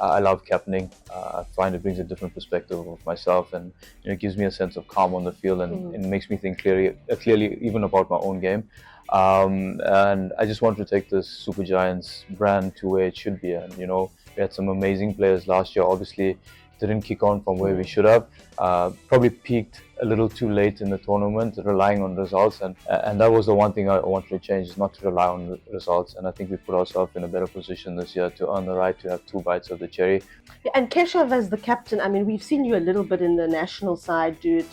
I love captaining. I find it brings a different perspective of myself, and it gives me a sense of calm on the field, and it makes me think clearly even about my own game. And I just want to take this Super Giants brand to where it should be. And we had some amazing players last year. Obviously, didn't kick on from where we should have. Probably peaked a little too late in the tournament, relying on results, and that was the one thing I wanted to change, is not to rely on the results. And I think we put ourselves in a better position this year to earn the right to have two bites of the cherry. Yeah, and Keshav as the captain, I mean, we've seen you a little bit in the national side, dude.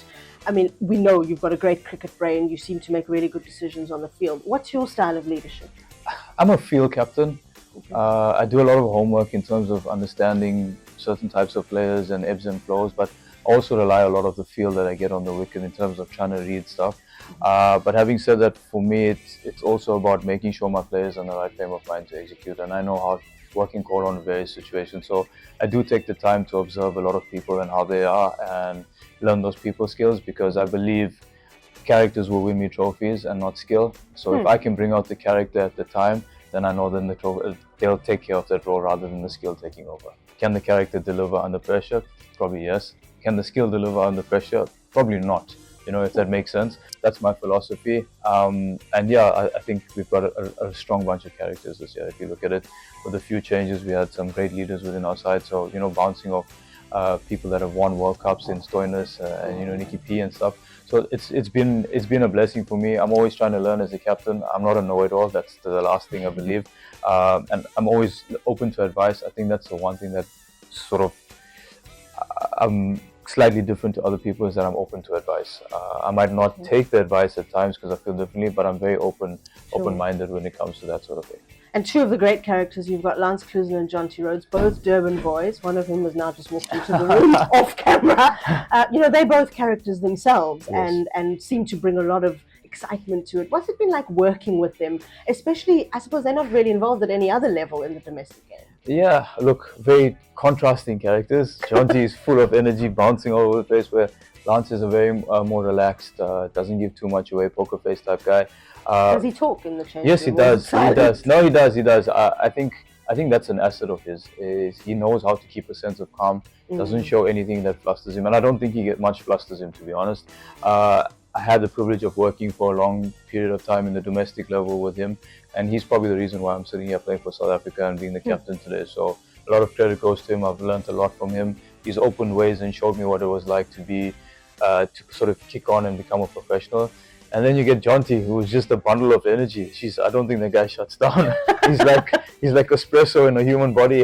I mean, we know you've got a great cricket brain. You seem to make really good decisions on the field. What's your style of leadership? I'm a field captain. I do a lot of homework in terms of understanding certain types of players and ebbs and flows, but also rely a lot of the feel that I get on the wicket in terms of trying to read stuff. But having said that, for me, it's also about making sure my players are in the right frame of mind to execute, and I know how working call on various situations. So I do take the time to observe a lot of people and how they are, and learn those people skills, because I believe characters will win me trophies and not skill. So if I can bring out the character at the time, then I know then they'll take care of that role rather than the skill taking over. Can the character deliver under pressure? Probably yes. Can the skill deliver under pressure? Probably not. If that makes sense. That's my philosophy. And yeah, I think we've got a strong bunch of characters this year. If you look at it, with a few changes, we had some great leaders within our side. So, bouncing off people that have won World Cups in Stoinis and Nikki P and stuff. So it's been a blessing for me. I'm always trying to learn as a captain. I'm not a know-it-all. That's the last thing I believe. And I'm always open to advice. I think that's the one thing that sort of I'm slightly different to other people, is that I'm open to advice. I might not take the advice at times because I feel differently, but I'm very open-minded when it comes to that sort of thing. And two of the great characters, you've got Lance Klusener and Jonty Rhodes, both Durban boys. One of whom has now just walked into the room off camera. They're both characters themselves, Yes. and seem to bring a lot of excitement to it. What's it been like working with them? Especially, I suppose they're not really involved at any other level in the domestic game. Yeah, look, very contrasting characters. Jonty is full of energy, bouncing all over the place, where Lance is a very more relaxed, doesn't give too much away, poker face type guy. Does he talk in the change Yes, he room, or is does. it He does. silent? No, he does. I think that's an asset of his. Is he knows how to keep a sense of calm. Doesn't show anything that flusters him, and I don't think he get much flusters him, to be honest. I had the privilege of working for a long period of time in the domestic level with him, and he's probably the reason why I'm sitting here playing for South Africa and being the captain today. So a lot of credit goes to him. I've learned a lot from him. He's opened ways and showed me what it was like to be, to sort of kick on and become a professional. And then you get Jonty, who is just a bundle of energy. I don't think the guy shuts down. he's like espresso in a human body.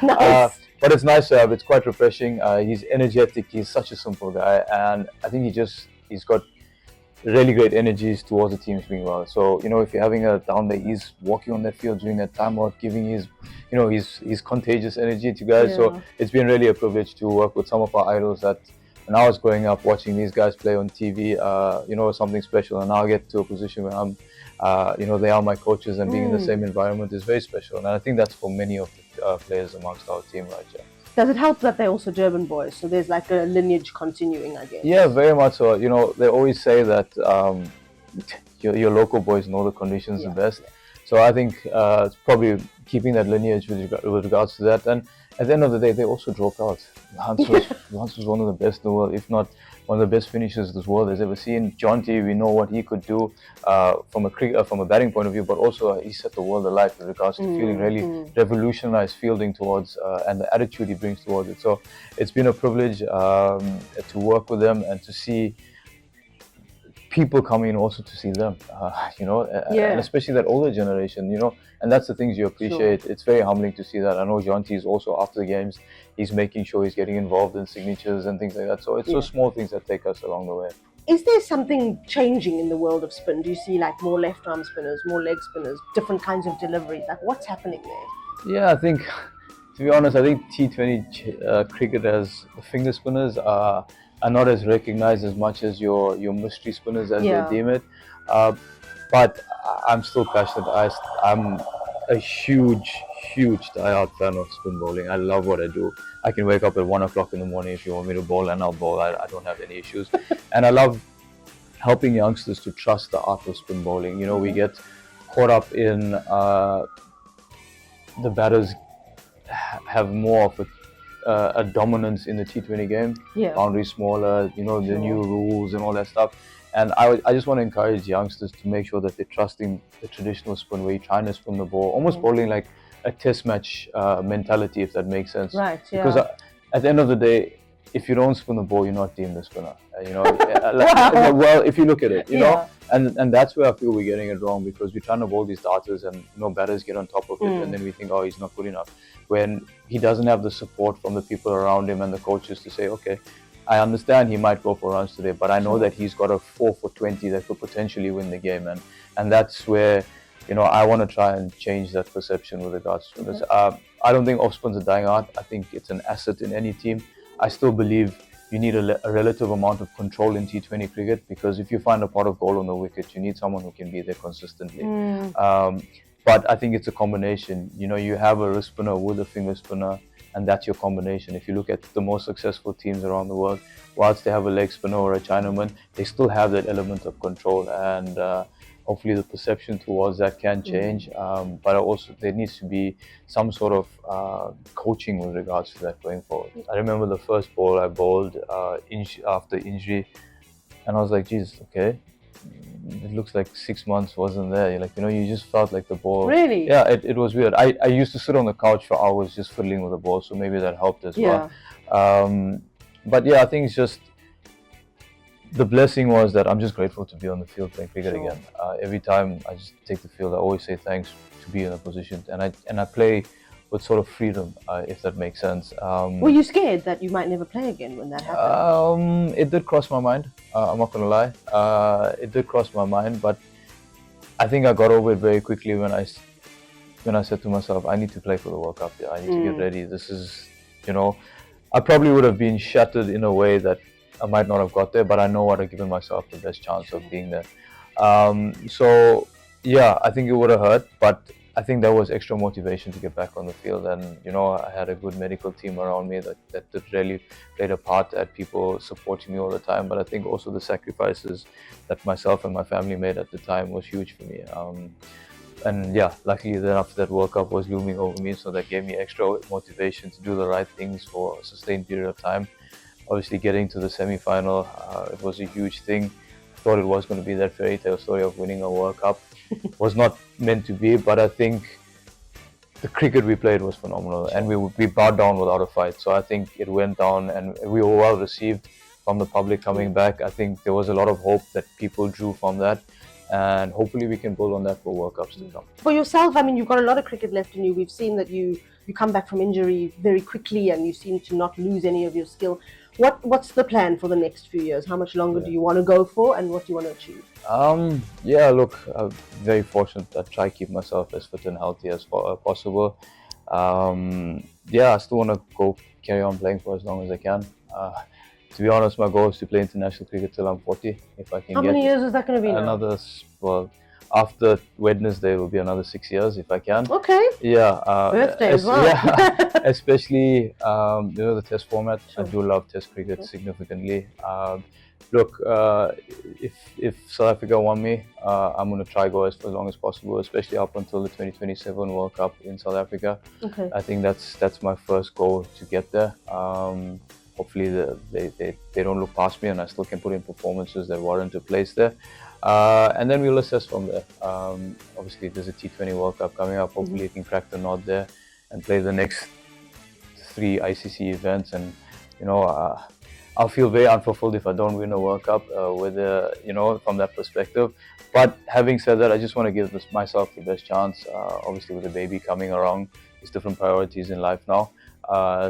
Nice. But it's nice to have. It's quite refreshing. He's energetic. He's such a simple guy, and I think he's got really great energies towards the teams doing well. So if you're having a down day, he's walking on that field during that timeout, giving his contagious energy to guys. Yeah. So it's been really a privilege to work with some of our idols that. When I was growing up, watching these guys play on TV, was something special. And now I get to a position where I'm, they are my coaches, and being in the same environment is very special. And I think that's for many of the players amongst our team right here. Does it help that they're also Durban boys? So there's like a lineage continuing, I guess. Yeah, very much so. They always say that your local boys know the conditions the best. Yeah. So I think it's probably keeping that lineage with regards to that. And at the end of the day, they also dropped out. Lance was one of the best in the world, if not one of the best finishers this world has ever seen. Jonty, we know what he could do from a batting point of view, but also he set the world alight with regards to fielding, really revolutionized fielding towards and the attitude he brings towards it. So it's been a privilege to work with them and to see people coming in also to see them, and especially that older generation, and that's the things you appreciate. Sure. It's very humbling to see that. I know Jonty is also, after the games, he's making sure he's getting involved in signatures and things like that. So it's those small things that take us along the way. Is there something changing in the world of spin? Do you see like more left arm spinners, more leg spinners, different kinds of deliveries? Like what's happening there? Yeah, I think, to be honest, I think T20 cricket as finger spinners are not as recognized as much as your mystery spinners as they deem it. But I'm still passionate. I'm a huge die-hard fan of spin bowling. I love what I do. I can wake up at 1 o'clock in the morning if you want me to bowl, and I'll bowl. I don't have any issues. And I love helping youngsters to trust the art of spin bowling. We get caught up in the batters have more of a dominance in the T20 game. Yeah. Boundaries smaller, the new rules and all that stuff. And I just want to encourage youngsters to make sure that they're trusting the traditional spin, where you're trying to spin the ball, almost bowling like a test match mentality, if that makes sense. Right. Yeah. Because at the end of the day, if you don't spin the ball, you're not deemed a spinner. Wow. Well, if you look at it, Yeah. and that's where I feel we're getting it wrong, because we're trying to bowl these darters and batters get on top of it, and then we think, oh, he's not good enough, when he doesn't have the support from the people around him and the coaches to say, okay, I understand he might go for runs today, but I know that he's got a 4 for 20 that could potentially win the game, and that's where I want to try and change that perception with regards to this. I don't think off spins are dying out. I think it's an asset in any team. I still believe you need a relative amount of control in T20 cricket, because if you find a pot of gold on the wicket, you need someone who can be there consistently. But I think it's a combination. You have a wrist spinner with a finger spinner, and that's your combination. If you look at the most successful teams around the world, whilst they have a leg spinner or a Chinaman, they still have that element of control, and hopefully the perception towards that can change. But also there needs to be some sort of coaching with regards to that going forward. I remember the first ball I bowled after injury, and I was like, geez, okay, it looks like 6 months wasn't there. You're like, you just felt like the ball. Really? Yeah, it was weird. I used to sit on the couch for hours just fiddling with the ball, so maybe that helped as well. But yeah, I think it's just, the blessing was that I'm just grateful to be on the field playing cricket again. Every time I just take the field, I always say thanks to be in a position, and I play with sort of freedom, if that makes sense. Were you scared that you might never play again when that happened? It did cross my mind. I'm not gonna lie. It did cross my mind, but I think I got over it very quickly when I said to myself, I need to play for the World Cup. Yeah, I need to get ready. This is, I probably would have been shattered in a way that I might not have got there, but I know I'd have given myself the best chance of being there. So yeah, I think it would have hurt, but I think that was extra motivation to get back on the field. And I had a good medical team around me that really played a part, at people supporting me all the time. But I think also the sacrifices that myself and my family made at the time was huge for me. And yeah, luckily then after that World Cup was looming over me, so that gave me extra motivation to do the right things for a sustained period of time. Obviously getting to the semi-final, it was a huge thing. I thought it was going to be that fairy tale story of winning a World Cup. Was not meant to be, but I think the cricket we played was phenomenal, and we bowed down without a fight. So I think it went down, and we were well received from the public coming back. I think there was a lot of hope that people drew from that, and hopefully we can build on that for World Cups to come. For yourself, I mean, you've got a lot of cricket left in you. We've seen that you come back from injury very quickly, and you seem to not lose any of your skill. What's the plan for the next few years? How much longer do you want to go for, and what do you want to achieve? Yeah, look, I'm very fortunate that I try to keep myself as fit and healthy as possible. Yeah, I still want to carry on playing for as long as I can. To be honest, my goal is to play international cricket till I'm 40. If I can How many years is that going to be now? Another, well, after Wednesday it will be another 6 years if I can. Okay. Yeah. Birthday as well. Yeah, especially the test format. Sure. I do love test cricket significantly. Look, if South Africa want me, I'm going to try go as long as possible, especially up until the 2027 World Cup in South Africa. Okay. I think that's my first goal to get there. Hopefully they don't look past me, and I still can put in performances that warrant a place there. And then we'll assess from there. Obviously, there's a T20 World Cup coming up. Hopefully, I can crack the nod there and play the next 3 ICC events. And I'll feel very unfulfilled if I don't win a World Cup, from that perspective. But having said that, I just want to give myself the best chance. Obviously, with the baby coming around, there's different priorities in life now.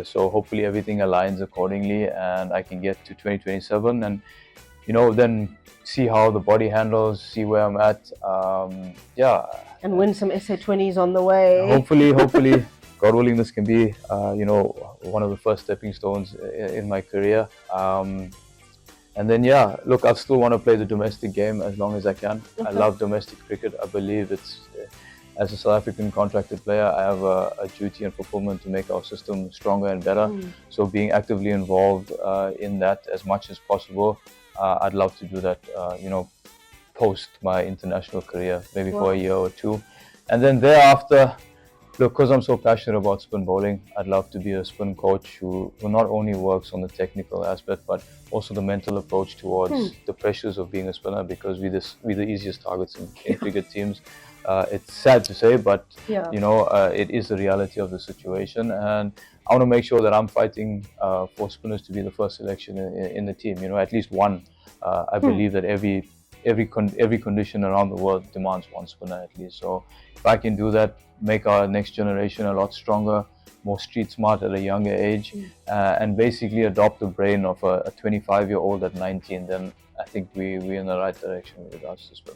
So hopefully everything aligns accordingly, and I can get to 2027 and then see how the body handles, see where I'm at. And win some SA20s on the way. Hopefully, God willing, this can be one of the first stepping stones in my career. And then look, I still want to play the domestic game as long as I can. Okay. I love domestic cricket. I believe it's, as a South African contracted player, I have a duty and fulfillment to make our system stronger and better. So being actively involved in that as much as possible, I'd love to do that, post my international career, maybe for a year or two. And then thereafter, Look, because I'm so passionate about spin bowling, I'd love to be a spin coach who not only works on the technical aspect, but also the mental approach towards the pressures of being a spinner, because we're the easiest targets in cricket teams. It's sad to say, but Yeah. it is the reality of the situation, and I want to make sure that I'm fighting for spinners to be the first selection in the team. At least one. I believe that every condition around the world demands one spinner at least. So if I can do that, make our next generation a lot stronger, more street smart at a younger age, and basically adopt the brain of a 25-year-old at 19, then I think we're in the right direction with regards to spin.